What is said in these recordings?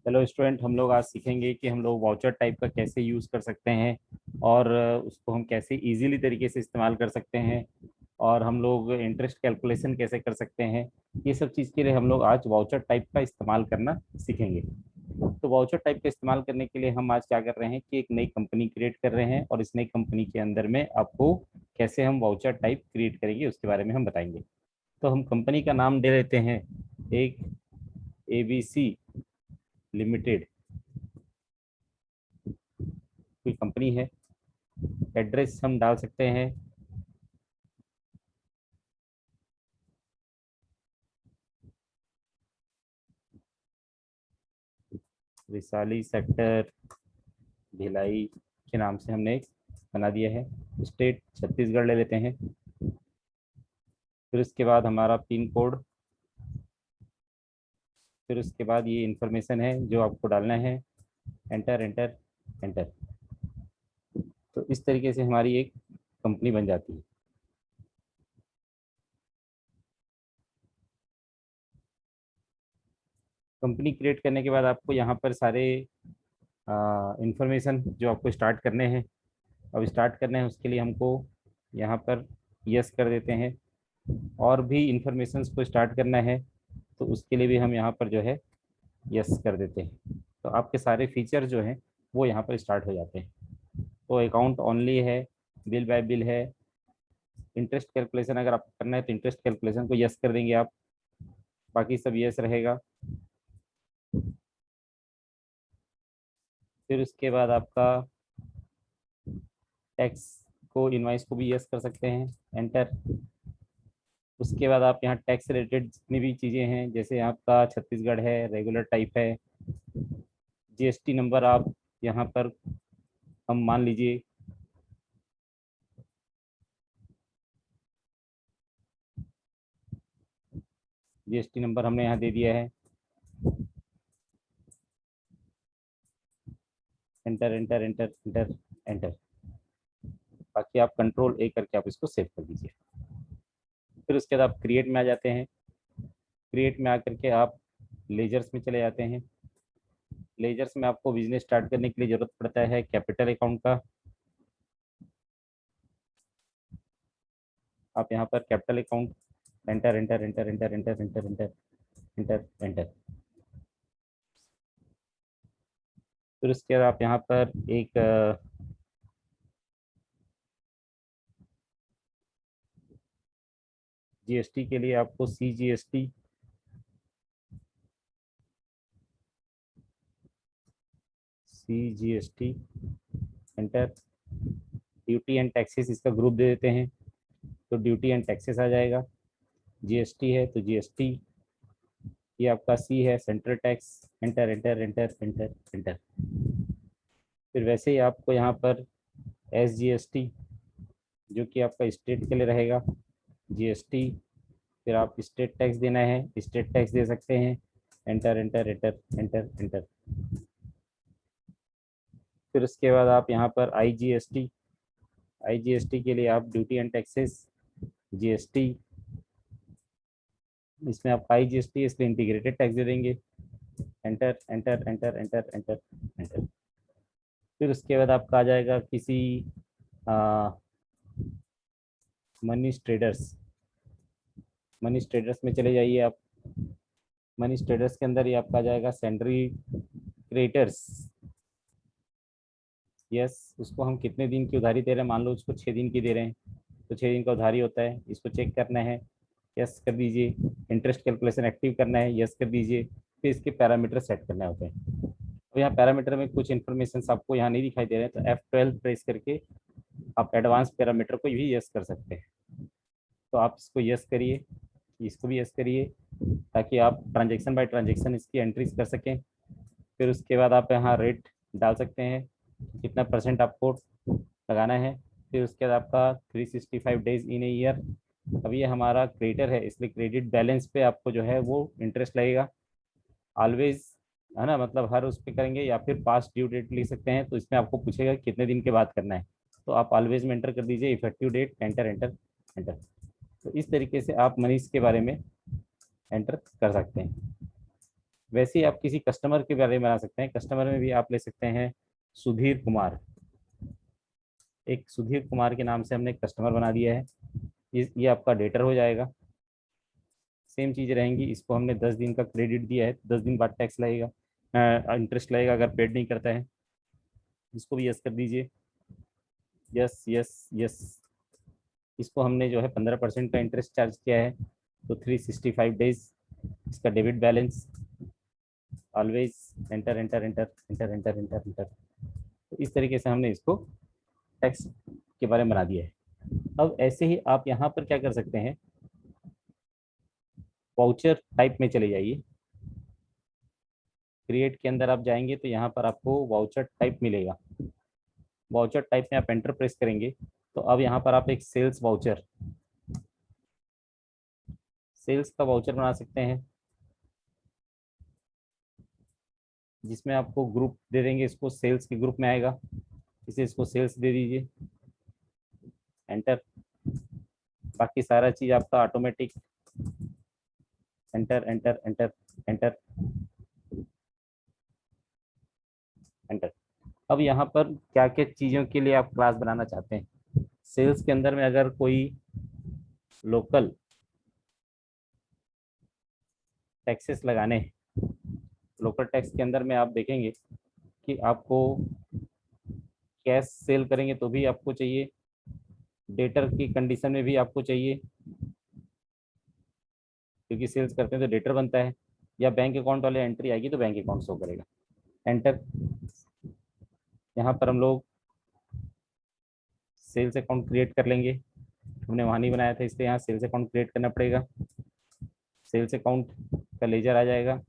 चलो स्टूडेंट, हम लोग आज सीखेंगे कि हम लोग वाउचर टाइप का कैसे यूज़ कर सकते हैं और उसको हम कैसे इजीली तरीके से इस्तेमाल कर सकते हैं और हम लोग इंटरेस्ट कैलकुलेशन कैसे कर सकते हैं। ये सब चीज़ के लिए हम लोग आज वाउचर टाइप का इस्तेमाल करना सीखेंगे। तो वाउचर टाइप का इस्तेमाल करने के लिए हम आज क्या कर रहे हैं कि एक नई कंपनी क्रिएट कर रहे हैं और इस नई कंपनी के अंदर में आपको कैसे हम वाउचर टाइप क्रिएट करेंगे उसके बारे में हम बताएंगे। तो हम कंपनी का नाम दे देते हैं एक ABC लिमिटेड, कोई कंपनी है। एड्रेस हम डाल सकते हैं विशाली सेक्टर भिलाई के नाम से हमने एक बना दिया है। स्टेट छत्तीसगढ़ ले लेते हैं। फिर उसके बाद हमारा पिन कोड, फिर उसके बाद ये इंफॉर्मेशन है जो आपको डालना है। Enter enter enter. तो इस तरीके से हमारी एक कंपनी बन जाती है। कंपनी क्रिएट करने के बाद आपको यहाँ पर सारे इंफॉर्मेशन जो आपको स्टार्ट करने हैं, अब स्टार्ट करने हैं उसके लिए हमको यहाँ पर यस कर देते हैं। और भी इंफॉर्मेशंस को स्टार्ट करना है तो उसके लिए भी हम यहाँ पर जो है यस कर देते हैं। तो आपके सारे फीचर जो हैं वो यहाँ पर स्टार्ट हो जाते हैं। तो अकाउंट ओनली है, बिल बाय बिल है, इंटरेस्ट कैलकुलेशन अगर आपको करना है तो इंटरेस्ट कैलकुलेशन को यस कर देंगे आप, बाकी सब यस रहेगा। फिर उसके बाद आपका टैक्स को, इनवाइस को भी यस कर सकते हैं। एंटर। उसके बाद आप यहाँ टैक्स रिलेटेड जितनी भी चीज़ें हैं, जैसे आपका छत्तीसगढ़ है, रेगुलर टाइप है, जीएसटी नंबर आप यहाँ पर हम मान लीजिए जीएसटी नंबर हमने यहाँ दे दिया है। Enter enter enter enter enter. बाकी आप कंट्रोल A करके आप इसको सेव कर दीजिए। फिर उसके बाद आप क्रिएट में आ जाते हैं। क्रिएट में आकर के आप लेजर्स में चले जाते हैं। लेजर्स में आपको बिजनेस स्टार्ट करने के लिए जरूरत पड़ता है कैपिटल अकाउंट का। आप यहाँ पर capital account, enter enter enter enter enter enter enter enter enter. फिर उसके बाद आप यहाँ पर एक जीएसटी के लिए आपको CGST, enter. Duty and taxes इसका ग्रुप दे देते हैं तो ड्यूटी एंड टैक्सेस आ जाएगा। जीएसटी है तो जीएसटी, ये आपका C है central tax. Enter enter enter enter enter. फिर वैसे ही आपको यहाँ पर SGST जो कि आपका स्टेट के लिए रहेगा, GST। फिर आप स्टेट टैक्स देना है, स्टेट टैक्स दे सकते हैं। Enter enter enter enter enter. फिर उसके बाद आप यहाँ पर IGST के लिए आप ड्यूटी एंड टैक्सेस, GST, इसमें आप IGST इसलिए इंटीग्रेटेड टैक्स दे देंगे। Enter enter enter enter enter enter. फिर उसके बाद आपका आ जाएगा किसी मनीष ट्रेडर्स। मनीष ट्रेडर्स में चले जाइए आप। मनीष ट्रेडर्स के अंदर ही आपका आ जाएगा सैंडरी क्रिएटर्स। यस, उसको हम कितने दिन की उधारी दे रहे हैं, मान लो उसको 6 दिन की दे रहे हैं तो 6 दिन का उधारी होता है, इसको चेक करना है, यस कर दीजिए। इंटरेस्ट कैलकुलेशन एक्टिव करना है, यस कर दीजिए। फिर इसके पैरामीटर सेट करने होते हैं। तो यहाँ पैरामीटर में कुछ इन्फॉर्मेशन आपको यहाँ नहीं दिखाई दे रहे हैं तो F12 प्रेस करके आप एडवांस पैरामीटर को भी यस कर सकते हैं। तो आप इसको यस करिए, इसको भी यस करिए ताकि आप ट्रांजेक्शन बाय ट्रांजेक्शन इसकी एंट्रीज कर सकें। फिर उसके बाद आप यहाँ रेट डाल सकते हैं, कितना % आपको लगाना है। फिर उसके बाद आपका 365 डेज इन ए ईयर। अब ये हमारा क्रेडिटर है इसलिए क्रेडिट बैलेंस पे आपको जो है वो इंटरेस्ट लगेगा ऑलवेज, है ना, मतलब हर उस पर करेंगे या फिर पास्ट ड्यू डेट लिख सकते हैं। तो इसमें आपको पूछेगा कितने दिन के बाद करना है तो आप ऑलवेज में एंटर कर दीजिए, effective date, enter enter enter. तो इस तरीके से आप मनीष के बारे में एंटर कर सकते हैं। वैसे ही आप किसी कस्टमर के बारे में बना सकते हैं। कस्टमर में भी आप ले सकते हैं सुधीर कुमार। एक सुधीर कुमार के नाम से हमने कस्टमर बना दिया है। ये आपका डेटर हो जाएगा। सेम चीज़ रहेंगी। इसको हमने 10 दिन का क्रेडिट दिया है, 10 दिन बाद टैक्स लगेगा, इंटरेस्ट लगेगा अगर पेड नहीं करता है। इसको भी यस कर दीजिए। Yes yes yes. इसको हमने जो है 15% का इंटरेस्ट चार्ज किया है, तो 365 डेज इसका debit balance. Always enter enter enter enter enter enter enter. तो इस तरीके से हमने इसको टैक्स के बारे में बना दिया है। अब ऐसे ही आप यहाँ पर क्या कर सकते हैं, वाउचर टाइप में चले जाइए। क्रिएट के अंदर आप जाएंगे तो यहाँ पर आपको वाउचर टाइप मिलेगा। वाउचर टाइप में आप एंटर प्रेस करेंगे तो अब यहाँ पर आप एक सेल्स का वाउचर बना सकते हैं, जिसमें आपको ग्रुप दे देंगे। इसको सेल्स के ग्रुप में आएगा, इसको सेल्स दे दीजिए, एंटर। बाकी सारा चीज आपका automatic, enter enter enter enter enter. अब यहाँ पर क्या क्या चीज़ों के लिए आप क्लास बनाना चाहते हैं। सेल्स के अंदर में अगर कोई लोकल टैक्सेस लगाने हैं, लोकल टैक्स के अंदर में आप देखेंगे कि आपको कैश सेल करेंगे तो भी आपको चाहिए, डेटर की कंडीशन में भी आपको चाहिए, क्योंकि सेल्स करते हैं तो डेटर बनता है, या बैंक अकाउंट वाले एंट्री आएगी तो बैंक अकाउंट शो करेगा, एंटर। यहाँ पर हम लोग सेल्स अकाउंट क्रिएट कर लेंगे। हमने वहाँ नहीं बनाया था इसलिए यहाँ सेल्स अकाउंट क्रिएट करना पड़ेगा। सेल्स अकाउंट का लेजर आ जाएगा।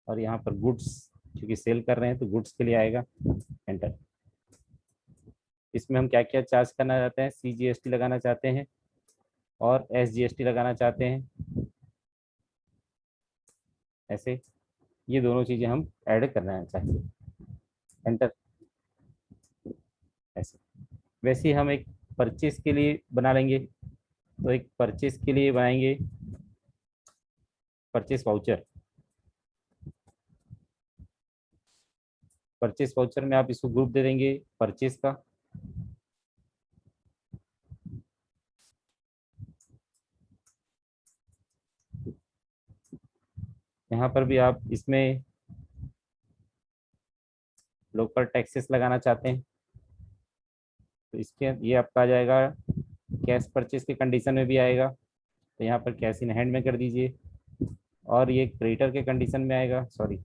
और यहाँ पर गुड्स, क्योंकि सेल कर रहे हैं तो गुड्स के लिए आएगा, एंटर। इसमें हम क्या क्या चार्ज करना चाहते हैं, CGST लगाना चाहते हैं और SGST लगाना चाहते हैं, ऐसे ये दोनों चीज़ें हम ऐड करना चाहते हैं, एंटर, ऐसे। वैसे ही हम एक परचेज के लिए बना लेंगे, तो एक परचेज के लिए बनाएंगे परचेज वाउचर। परचेज वाउचर में आप इसको ग्रुप दे देंगे परचेज का, यहाँ पर भी आप इसमें लोकल टैक्सेस लगाना चाहते हैं तो इसके ये आपका आ जाएगा। कैश परचेज के कंडीशन में भी आएगा तो यहाँ पर कैश इन हैंड में कर दीजिए, और ये क्रेडिटर के कंडीशन में आएगा, सॉरी,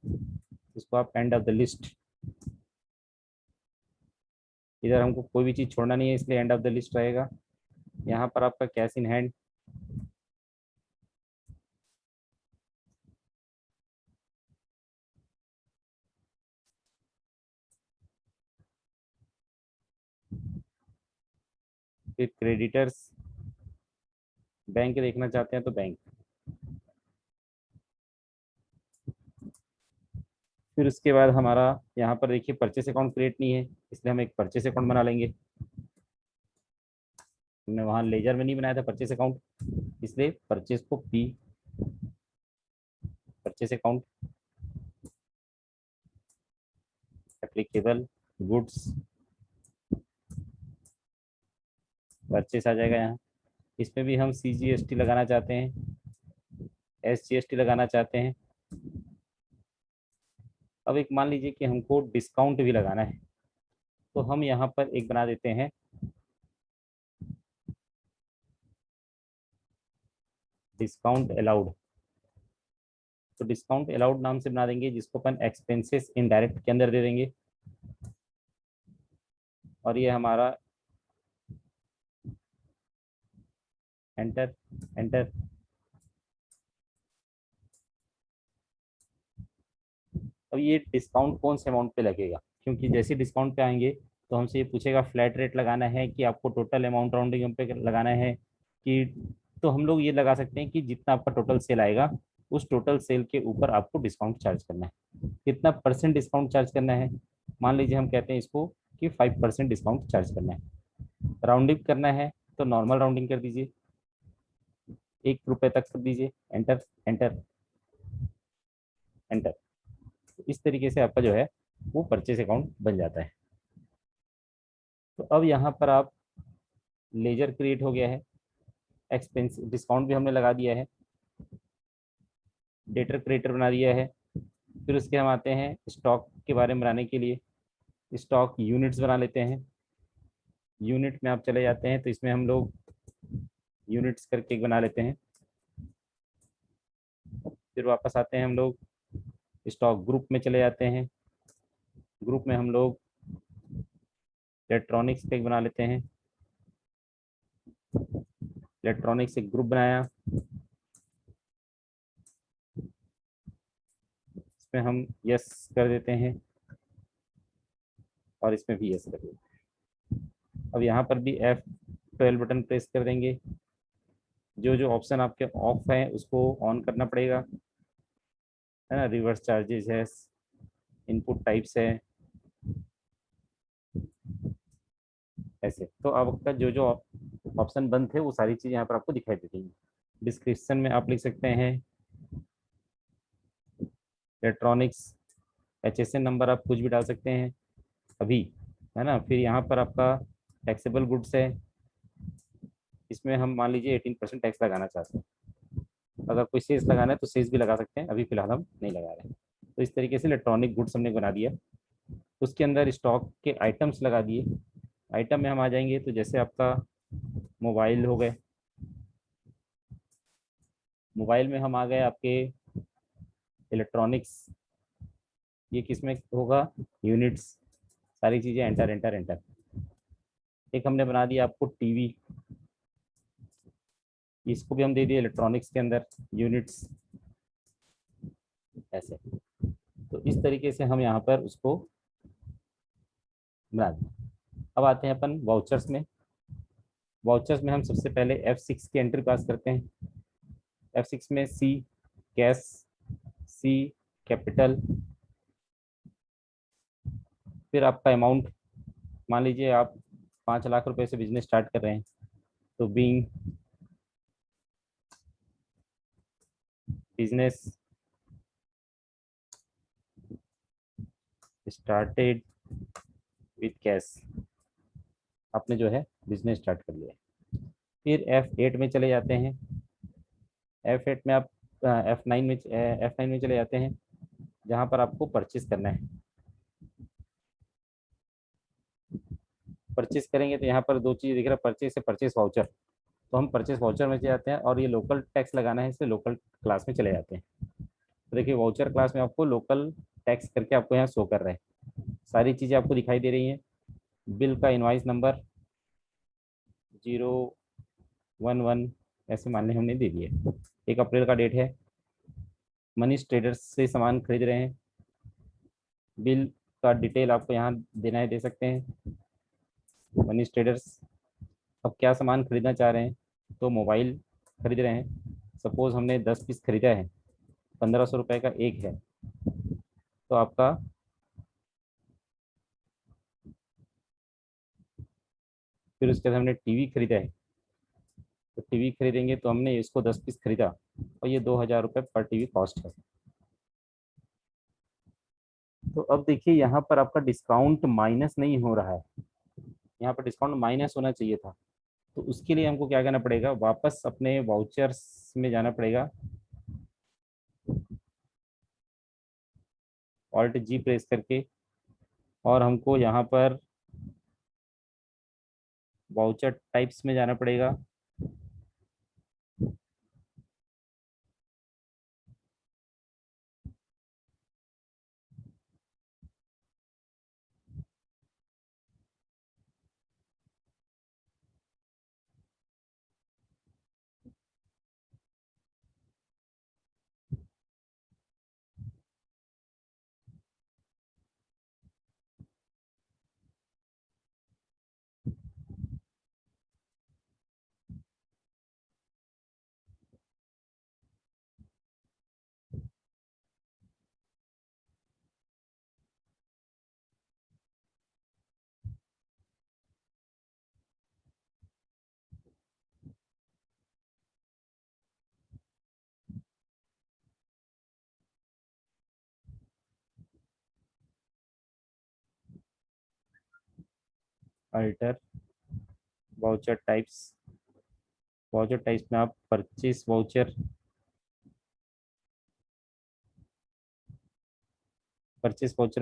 इसको आप एंड ऑफ द लिस्ट। इधर हमको कोई भी चीज़ छोड़ना नहीं है इसलिए एंड ऑफ द लिस्ट रहेगा। यहाँ पर आपका कैश इन हैंड, फिर क्रेडिटर्स, बैंक देखना चाहते हैं तो बैंक, फिर उसके बाद हमारा यहाँ पर देखिए परचेस अकाउंट क्रिएट नहीं है इसलिए हम एक परचेस अकाउंट बना लेंगे। हमने वहाँ लेजर में नहीं बनाया था परचेस अकाउंट, इसलिए परचेस को P, purchase account, applicable goods, purchase आ जाएगा यहाँ। इसमें भी हम CGST लगाना चाहते हैं, SGST लगाना चाहते हैं। अब एक मान लीजिए कि हमको डिस्काउंट भी लगाना है तो हम यहाँ पर एक बना देते हैं डिस्काउंट अलाउड। तो डिस्काउंट अलाउड नाम से बना देंगे, जिसको अपन एक्सपेंसेस इनडायरेक्ट के अंदर दे देंगे। और ये हमारा एंटर एंटर। अब ये डिस्काउंट कौन से अमाउंट पे लगेगा, क्योंकि जैसे डिस्काउंट पे आएंगे तो हमसे ये पूछेगा फ्लैट रेट लगाना है कि आपको टोटल अमाउंट राउंडिंग पे लगाना है कि, तो हम लोग ये लगा सकते हैं कि जितना आपका टोटल सेल आएगा उस टोटल सेल के ऊपर आपको डिस्काउंट चार्ज करना है। कितना परसेंट डिस्काउंट चार्ज करना है, मान लीजिए हम कहते हैं इसको कि 5% डिस्काउंट चार्ज करना है। राउंडिंग करना है तो नॉर्मल राउंडिंग कर दीजिए, 1 रुपए तक कर दीजिए, एंटर एंटर एंटर। इस तरीके से आपका जो है वो परचेस अकाउंट बन जाता है। तो अब यहाँ पर आप लेजर क्रिएट हो गया है, एक्सपेंस डिस्काउंट भी हमने लगा दिया है, डेटर क्रिएटर बना दिया है। फिर उसके हम आते हैं स्टॉक के बारे में बनाने के लिए, स्टॉक यूनिट्स बना लेते हैं। यूनिट में आप चले जाते हैं तो इसमें हम लोग यूनिट्स करके एक बना लेते हैं। फिर वापस आते हैं हम लोग स्टॉक ग्रुप में चले जाते हैं, ग्रुप में हम लोग इलेक्ट्रॉनिक्स का एक बना लेते हैं। इलेक्ट्रॉनिक्स एक ग्रुप बनाया, इसमें हम यस कर देते हैं और इसमें भी यस कर देते हैं। अब यहाँ पर भी F12 बटन प्रेस कर देंगे। जो जो ऑप्शन आपके ऑफ है उसको ऑन करना पड़ेगा, है ना। रिवर्स चार्जेस है, इनपुट टाइप्स है, ऐसे। तो आपका जो जो ऑप्शन बंद थे वो सारी चीज़ यहाँ पर आपको दिखाई देती हैं। डिस्क्रिप्शन में आप लिख सकते हैं इलेक्ट्रॉनिक्स, HSN नंबर आप कुछ भी डाल सकते हैं अभी, है ना। फिर यहाँ पर आपका टैक्सेबल गुड्स है, इसमें हम मान लीजिए 18% टैक्स लगाना चाहते हैं। अगर कोई सेस लगाना है तो सेस भी लगा सकते हैं, अभी फिलहाल हम नहीं लगा रहे हैं। तो इस तरीके से इलेक्ट्रॉनिक गुड्स हमने बना दिया। उसके अंदर स्टॉक के आइटम्स लगा दिए। आइटम में हम आ जाएंगे तो जैसे आपका मोबाइल हो गए, मोबाइल में हम आ गए आपके इलेक्ट्रॉनिक्स, ये किस में होगा, यूनिट्स, सारी चीज़ें एंटर एंटर एंटर। एक हमने बना दिया आपको टीवी, इसको भी हम दे दिए इलेक्ट्रॉनिक्स के अंदर, यूनिट्स, ऐसे। तो इस तरीके से हम यहाँ पर उसको बना दें। अब आते हैं अपन वाउचर्स में। वाउचर्स में हम सबसे पहले F6 की एंट्री पास करते हैं। F6 में C कैश, C कैपिटल, फिर आपका अमाउंट, मान लीजिए आप 5 लाख रुपए से बिजनेस स्टार्ट कर रहे हैं, तो being business started with cash, आपने जो है बिजनेस स्टार्ट कर लिया। फिर F8 में चले जाते हैं। F8 में आप F9 में चले जाते हैं, जहाँ पर आपको परचेस करना है। परचेस करेंगे तो यहाँ पर दो चीज़ दिख रहा है, परचेस से परचेस वाउचर। तो हम परचेस वाउचर में चले जाते हैं और ये लोकल टैक्स लगाना है, इसलिए लोकल क्लास में चले जाते हैं। तो देखिए वाउचर क्लास में आपको लोकल टैक्स करके आपको यहाँ शो कर रहे हैं, सारी चीज़ें आपको दिखाई दे रही हैं। बिल का इनवाइस नंबर 011 ऐसे मान लें हमने दे दिए। 1 अप्रैल का डेट है, मनीष ट्रेडर्स से सामान खरीद रहे हैं। बिल का डिटेल आपको यहाँ देना है, दे सकते हैं। मनीष ट्रेडर्स अब क्या सामान खरीदना चाह रहे हैं, तो मोबाइल खरीद रहे हैं। सपोज हमने 10 पीस खरीदा है, 1500 रुपये का एक है, तो आपका फिर उसके बाद हमने टीवी खरीदा है, तो टीवी खरीदेंगे तो हमने इसको 10 पीस खरीदा और ये 2000 रुपये पर टीवी कॉस्ट है। तो अब देखिए यहाँ पर आपका डिस्काउंट माइनस नहीं हो रहा है, यहाँ पर डिस्काउंट माइनस होना चाहिए था। तो उसके लिए हमको क्या करना पड़ेगा, वापस अपने वाउचर्स में जाना पड़ेगा, Alt G प्रेस करके, और हमको यहाँ पर वाउचर टाइप्स में जाना पड़ेगा। अल्टर वाउचर टाइप्स में आप परचेस वाउचर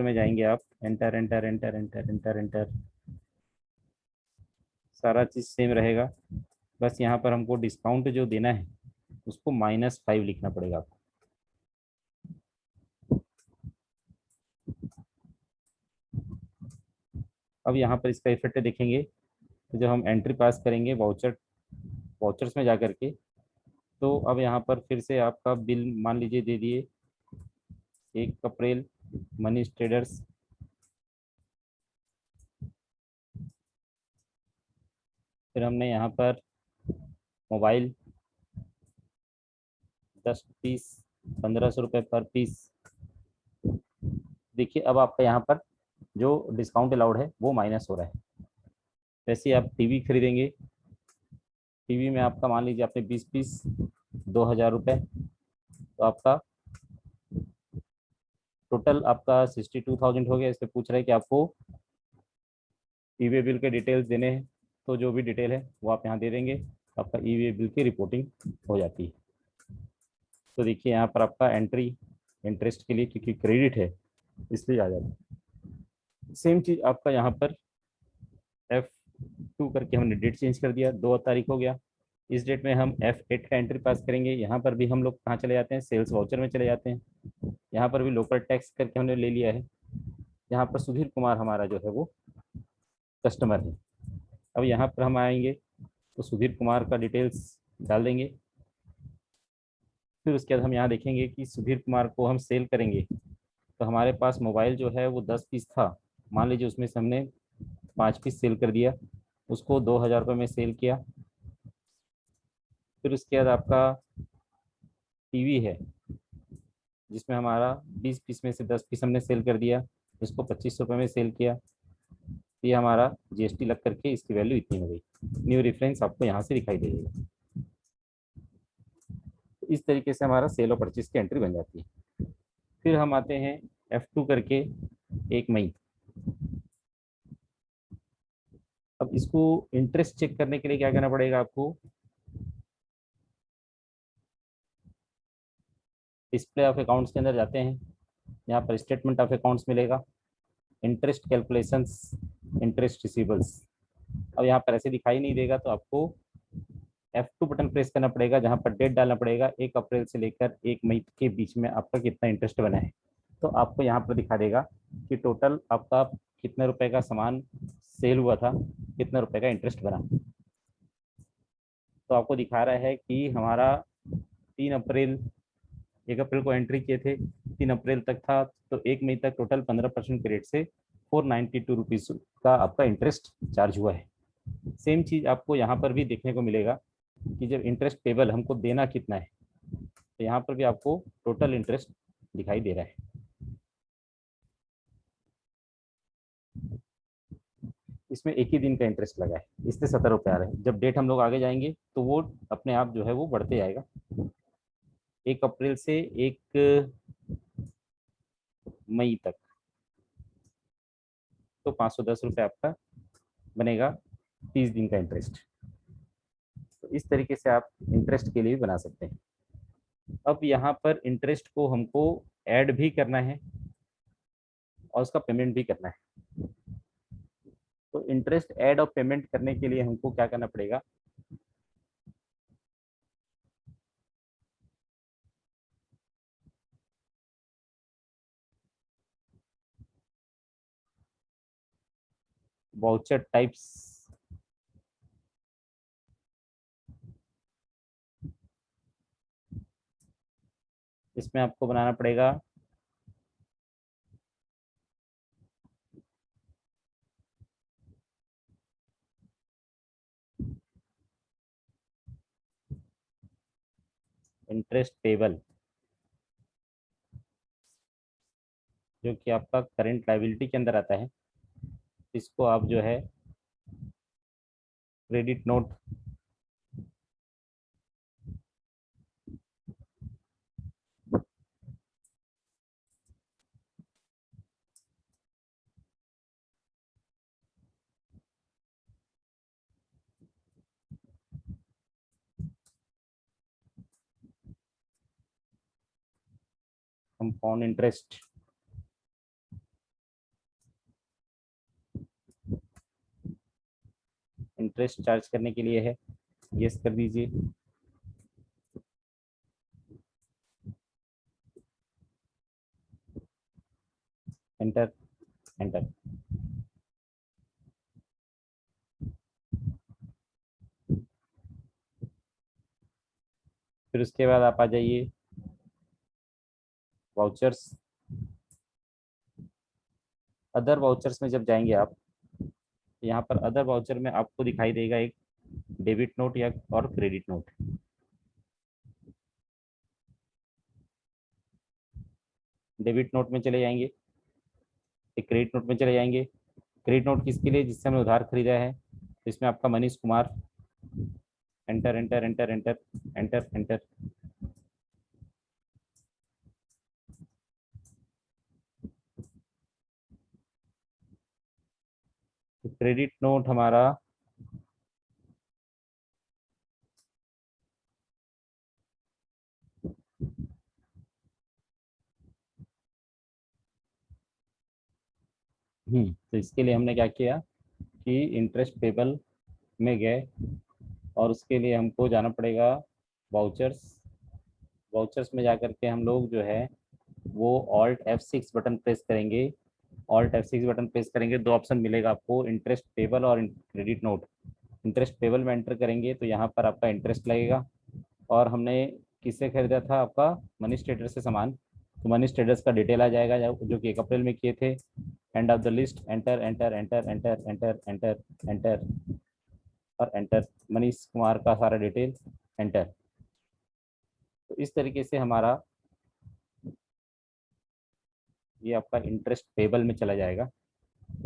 में जाएंगे आप, enter enter enter enter enter enter, सारा चीज़ सेम रहेगा। बस यहाँ पर हमको डिस्काउंट जो देना है उसको -5 लिखना पड़ेगा आपको। अब यहाँ पर इसका इफेक्ट देखेंगे, तो जब हम एंट्री पास करेंगे वाउचर्स में जा करके, तो अब यहाँ पर फिर से आपका बिल मान लीजिए दे दिए 1 अप्रैल, मनी ट्रेडर्स, फिर हमने यहाँ पर मोबाइल 10 पीस 1500 रुपये पर पीस। देखिए अब आपका यहाँ पर जो डिस्काउंट अलाउड है वो माइनस हो रहा है। वैसे आप टीवी खरीदेंगे, टीवी में आपका मान लीजिए आपने 20 पीस 2000 रुपये, तो आपका टोटल आपका 62,000 हो गया। इसमें पूछ रहा है कि आपको ई वे बिल के डिटेल्स देने हैं, तो जो भी डिटेल है वो आप यहाँ दे देंगे, आपका ई वे बिल की रिपोर्टिंग हो जाती है। तो देखिए यहाँ पर आपका एंट्री इंटरेस्ट के लिए, क्योंकि क्रेडिट है इसलिए आ जाता है। सेम चीज़ आपका यहाँ पर F2 करके हमने डेट चेंज कर दिया, 2 तारीख हो गया। इस डेट में हम F8 का एंट्री पास करेंगे। यहाँ पर भी हम लोग कहाँ चले जाते हैं, सेल्स वाउचर में चले जाते हैं। यहाँ पर भी लोकल टैक्स करके हमने ले लिया है। यहाँ पर सुधीर कुमार हमारा जो है वो कस्टमर है। अब यहाँ पर हम आएंगे तो सुधीर कुमार का डिटेल्स डाल देंगे। फिर उसके बाद हम यहाँ देखेंगे कि सुधीर कुमार को हम सेल करेंगे, तो हमारे पास मोबाइल जो है वो 10 पीस था, मान लीजिए उसमें से हमने 5 पीस सेल कर दिया, उसको 2000 रुपये में सेल किया। फिर उसके बाद आपका टीवी है जिसमें हमारा 20 पीस में से 10 पीस हमने सेल कर दिया, इसको 2500 रुपये में सेल किया। ये हमारा जीएसटी लग करके इसकी वैल्यू इतनी हो गई। न्यू रेफरेंस आपको यहाँ से दिखाई देगा। तो इस तरीके से हमारा सेल और परचेज की एंट्री बन जाती है। फिर हम आते हैं F2 करके 1 मई। अब इसको इंटरेस्ट चेक करने के लिए क्या करना पड़ेगा आपको, डिस्प्ले ऑफ अकाउंट्स के अंदर जाते हैं, यहाँ पर स्टेटमेंट ऑफ अकाउंट्स मिलेगा, इंटरेस्ट कैलकुलेशंस, इंटरेस्ट रिसीवेबल्स। अब यहाँ पर ऐसे दिखाई नहीं देगा, तो आपको F2 बटन प्रेस करना पड़ेगा, जहाँ पर डेट डालना पड़ेगा 1 अप्रैल से लेकर 1 मई के बीच में आपका कितना इंटरेस्ट बना है। तो आपको यहाँ पर दिखा देगा कि टोटल आपका कितने रुपए का सामान सेल हुआ था, कितने रुपए का इंटरेस्ट बना। तो आपको दिखा रहा है कि हमारा 3 अप्रैल 1 अप्रैल को एंट्री किए थे, 3 अप्रैल तक था, तो 1 मई तक टोटल 15% के रेट से 492 रुपीज़ का आपका इंटरेस्ट चार्ज हुआ है। सेम चीज़ आपको यहाँ पर भी देखने को मिलेगा कि जब इंटरेस्ट पेबल हमको देना कितना है, तो यहाँ पर भी आपको टोटल इंटरेस्ट दिखाई दे रहा है। इसमें एक ही दिन का इंटरेस्ट लगा है, इससे 70 रुपये आ रहे हैं। जब डेट हम लोग आगे जाएंगे तो वो अपने आप जो है वो बढ़ते जाएगा। 1 अप्रैल से 1 मई तक तो 510 रुपये आपका बनेगा 30 दिन का इंटरेस्ट। तो इस तरीके से आप इंटरेस्ट के लिए भी बना सकते हैं। अब यहाँ पर इंटरेस्ट को हमको ऐड भी करना है और उसका पेमेंट भी करना है। तो इंटरेस्ट ऐड और पेमेंट करने के लिए हमको क्या करना पड़ेगा, वाउचर टाइप्स, इसमें आपको बनाना पड़ेगा इंटरेस्ट टेबल, जो कि आपका करंट लायबिलिटी के अंदर आता है। इसको आप जो है credit note compound interest, interest charge करने के लिए है, यस कर दीजिए। Enter enter. फिर उसके बाद आप आ जाइए वाउचर्स। अदर वाउचर्स में जब जाएंगे आप, यहाँ पर अदर वाउचर में आपको दिखाई देगा एक डेबिट नोट या और क्रेडिट नोट। डेबिट नोट में चले जाएंगे, एक क्रेडिट नोट में चले जाएंगे। क्रेडिट नोट किसके लिए? जिससे हमने उधार खरीदा है, तो इसमें आपका Manish Kumar. Enter enter enter enter enter enter. तो क्रेडिट नोट हमारा तो इसके लिए हमने क्या किया कि इंटरेस्ट पेबल में गए और उसके लिए हमको जाना पड़ेगा वाउचर्स। वाउचर्स में जा करके हम लोग जो है वो Alt F6 बटन प्रेस करेंगे। Alt F6 बटन प्रेस करेंगे, दो ऑप्शन मिलेगा आपको, इंटरेस्ट पेबल और क्रेडिट नोट। इंटरेस्ट पेबल में एंटर करेंगे तो यहाँ पर आपका इंटरेस्ट लगेगा। और हमने किससे खरीदा था? आपका मनीष ट्रेडर से सामान। तो मनीष ट्रेडर्स का डिटेल आ जाएगा जो कि 1 अप्रैल में किए थे। End of the list, enter enter enter enter enter enter enter और एंटर। मनीष कुमार का सारा डिटेल एंटर। तो इस तरीके से हमारा ये आपका इंटरेस्ट पेबल में चला जाएगा,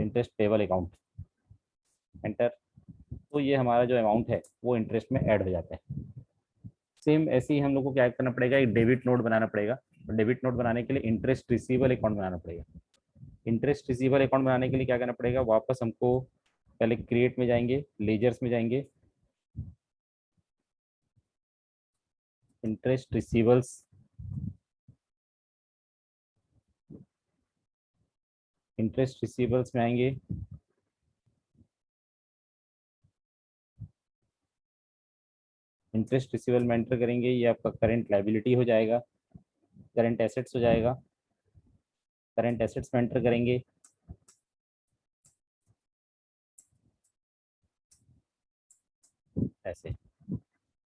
इंटरेस्ट पेबल अकाउंट। एंटर। तो ये हमारा जो अमाउंट है वो इंटरेस्ट में ऐड हो जाता है। सेम ऐसे ही हम लोग को क्या करना पड़ेगा, एक डेबिट नोट बनाना पड़ेगा। डेबिट नोट बनाने के लिए इंटरेस्ट रिसीवेबल अकाउंट बनाना पड़ेगा। इंटरेस्ट रिसीवेबल अकाउंट बनाने के लिए क्या करना पड़ेगा, वापस हमको पहले क्रिएट में जाएंगे, लेजर्स में जाएंगे, इंटरेस्ट रिसीवेबल्स, इंटरेस्ट रिसीवेबल्स में आएंगे। इंटरेस्ट रिसीवेबल में एंटर करेंगे, ये आपका करंट लायबिलिटी हो जाएगा, करंट एसेट्स हो जाएगा। करंट एसेट्स में एंटर करेंगे, ऐसे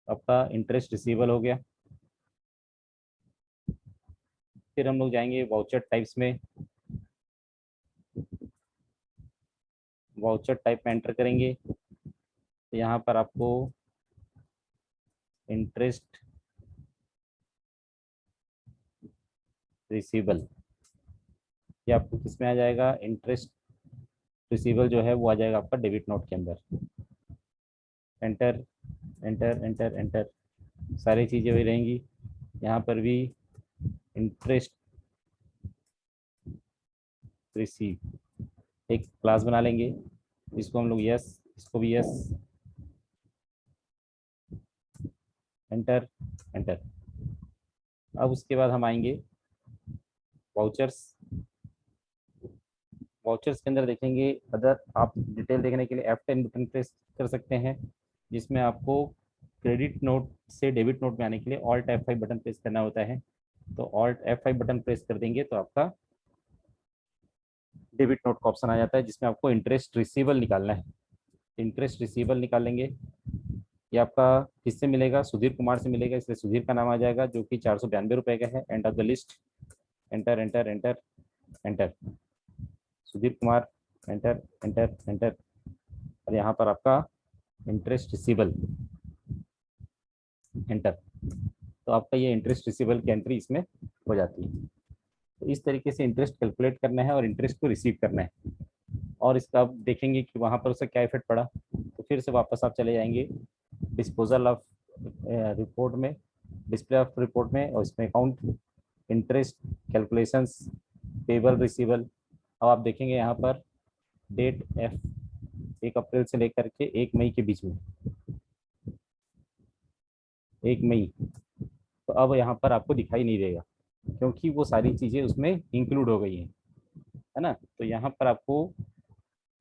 आपका इंटरेस्ट रिसीवेबल हो गया। फिर हम लोग जाएंगे वाउचर टाइप्स में, वाउचर टाइप में एंटर करेंगे तो यहाँ पर आपको इंटरेस्ट रिसीवेबल, ये आपको किस में आ जाएगा, इंटरेस्ट रिसीवेबल जो है वो आ जाएगा आपका डेबिट नोट के अंदर। Enter enter enter enter. सारी चीज़ें वही रहेंगी। यहाँ पर भी इंटरेस्ट रिसीव एक क्लास बना लेंगे, इसको हम लोग यस, इसको भी यस। Enter enter. अब उसके बाद हम आएंगे वाउचर्स। वाउचर्स के अंदर देखेंगे, अदर आप डिटेल देखने के लिए F10 बटन प्रेस कर सकते हैं, जिसमें आपको क्रेडिट नोट से डेबिट नोट में आने के लिए Alt F5 बटन प्रेस करना होता है। तो Alt F5 बटन प्रेस कर देंगे तो आपका डेबिट नोट का ऑप्शन आ जाता है, जिसमें आपको इंटरेस्ट रिसीवेबल निकालना है। इंटरेस्ट रिसीवेबल निकालेंगे, ये आपका किससे मिलेगा, सुधीर कुमार से मिलेगा, इसलिए सुधीर का नाम आ जाएगा, जो कि 492 रुपये का है। End of the list, enter enter enter enter. Sudhir Kumar, enter enter enter. और यहाँ पर आपका इंटरेस्ट रिसीवेबल, एंटर। तो आपका ये इंटरेस्ट रिसीवेबल की एंट्री इसमें हो जाती है। तो इस तरीके से इंटरेस्ट कैलकुलेट करना है और इंटरेस्ट को रिसीव करना है। और इसका आप देखेंगे कि वहाँ पर उसका क्या इफेक्ट पड़ा। तो फिर से वापस आप चले जाएंगे डिस्पोजल ऑफ रिपोर्ट में, डिस्प्ले ऑफ रिपोर्ट में, और इसमें account, interest, calculations, payable receivable. अब आप देखेंगे यहाँ पर डेट F 1 अप्रैल से लेकर के 1 मई के बीच में, 1 मई। तो अब यहाँ पर आपको दिखाई नहीं देगा, क्योंकि वो सारी चीजें उसमें इंक्लूड हो गई हैं, है ना। तो यहाँ पर आपको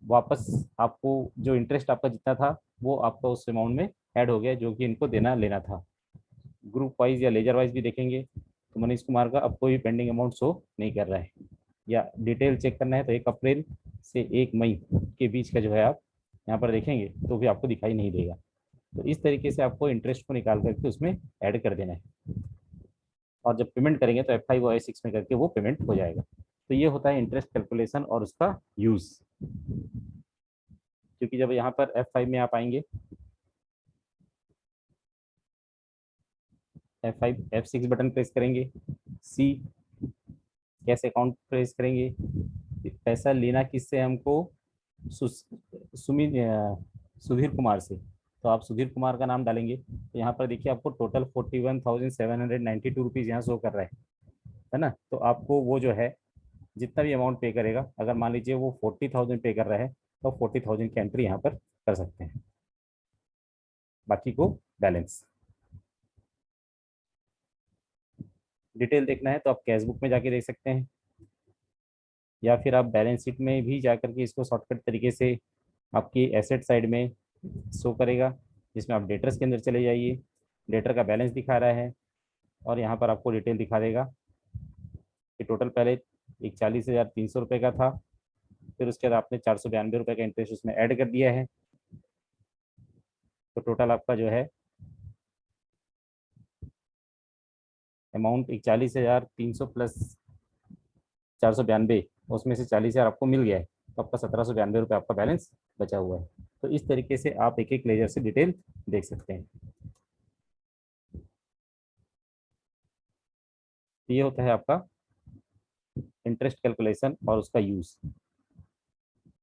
वापस, आपको जो इंटरेस्ट आपका जितना था वो आपका उस अमाउंट में ऐड हो गया जो कि इनको देना लेना था। ग्रुप वाइज या लेजर वाइज भी देखेंगे तो मनीष कुमार का अब कोई पेंडिंग अमाउंट शो नहीं कर रहा है। या डिटेल चेक करना है तो 1 अप्रैल से 1 मई के बीच का जो है आप यहाँ पर देखेंगे तो भी आपको दिखाई नहीं देगा। तो इस तरीके से आपको इंटरेस्ट को निकाल करके उसमें ऐड कर देना है, और जब पेमेंट करेंगे तो F5 और F6 में करके वो पेमेंट हो जाएगा। तो ये होता है इंटरेस्ट कैलकुलेशन और उसका यूज। क्योंकि जब यहाँ पर F5 में आप आएंगे, F6 बटन प्रेस करेंगे, सी कैश अकाउंट प्रेस करेंगे, पैसा लेना किससे हमको, सुमित सुधीर कुमार से। तो आप सुधीर कुमार का नाम डालेंगे तो यहाँ पर देखिए आपको टोटल 41,792 रुपीज़ यहाँ शो कर रहा है ना। तो आपको वो जो है जितना भी अमाउंट पे करेगा, अगर मान लीजिए वो 40,000 पे कर रहा है तो 40,000 की एंट्री यहाँ पर कर सकते हैं, बाकी को बैलेंस। डिटेल देखना है तो आप कैश बुक में जाके देख सकते हैं, या फिर आप बैलेंस शीट में भी जा करके इसको शॉर्टकट तरीके से आपकी एसेट साइड में शो करेगा, जिसमें आप डेटर्स के अंदर चले जाइए, डेटर का बैलेंस दिखा रहा है और यहाँ पर आपको डिटेल दिखा देगा कि टोटल पहले 41,300 रुपये का था, फिर उसके बाद आपने 492 रुपये का इंटरेस्ट उसमें ऐड कर दिया है, तो टोटल आपका जो है अमाउंट 41,300 प्लस 492, उसमें से 40,000 आपको मिल गया है, तो आपका 1,792 रुपये आपका बैलेंस बचा हुआ है। तो इस तरीके से आप एक एक लेजर से डिटेल देख सकते हैं। ये होता है आपका इंटरेस्ट कैलकुलेशन और उसका यूज।